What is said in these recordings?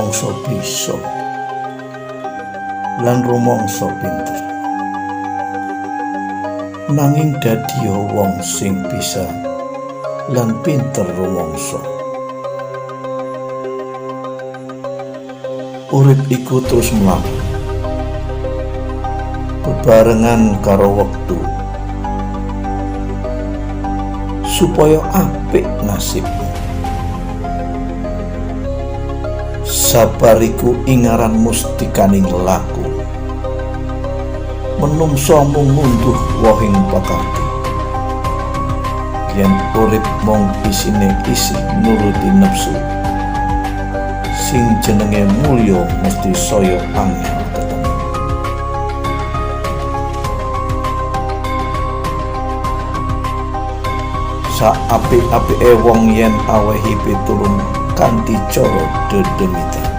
rumangsa bisa lan rumangsa pinter, nanging dadiya wong sing bisa lan pinter rumangsa. Urip iku terus mlaku bebarengan karo wektu supaya apik nasibmu. Sabar iku ingaran mustikaning laku, menungsa mung ngunduh wohing pakarti. Yen urip mung isine isih nuruti nafsu, sing jenenge mulya mesti saya angel ketemu. Saapik-apike wong yen awehi pitulung kanthi cara dedemitan.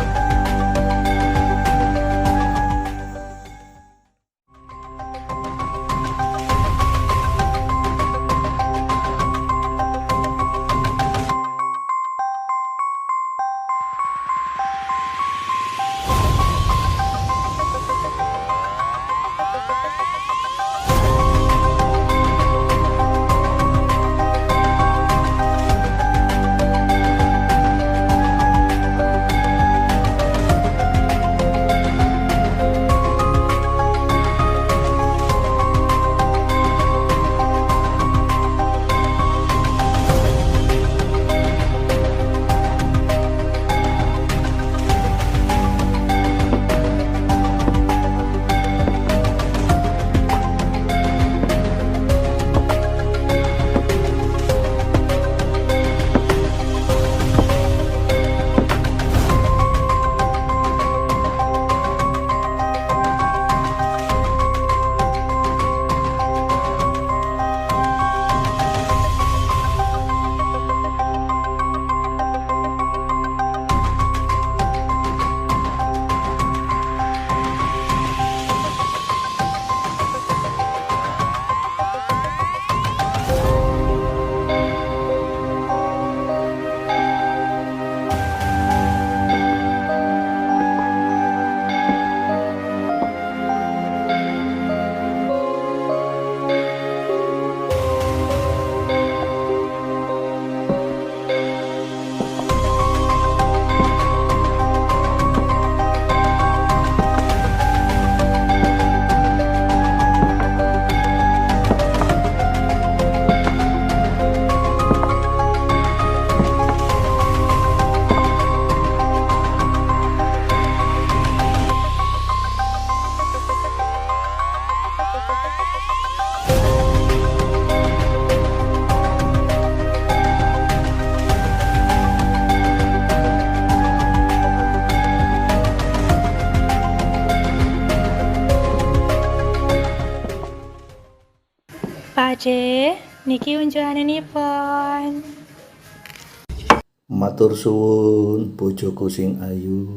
Pakcik, niki unjukanipun. Matur suwun bojoku sing ayu.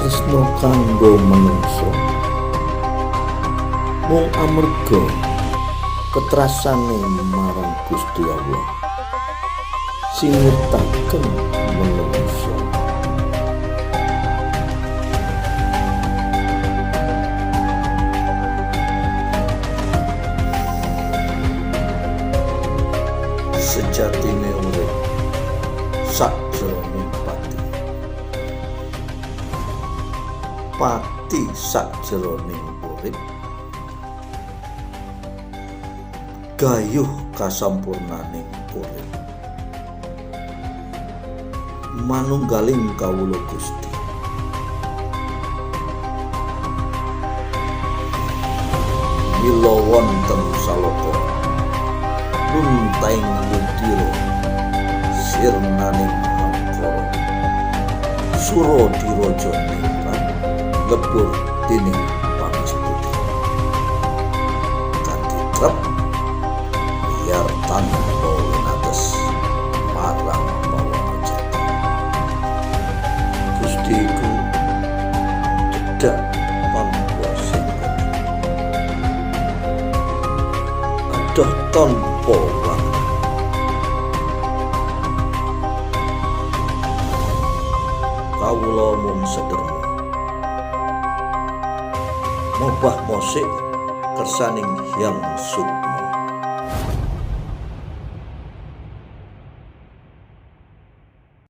Tresna kanggo manungsa mung amarga ketrasane marang Gusti Allah sing nyiptaken manungsa. Sejatine urip sakjroning pati pati sakjeroning urip, gayuh kasampurnaning urip, manunggaling kawula Gusti. Mila wonten saloka luntaing ludira sirnaning angkara, sura diraja ningrat lebur dening pangastuti. Kanthi trep biar tanpa winates marang pawana jati. Gusti iku cedak tanpa singkat, adoh tanpa wangun. Kawula mung sederma mobah mosik kersaning Hyang Sukma.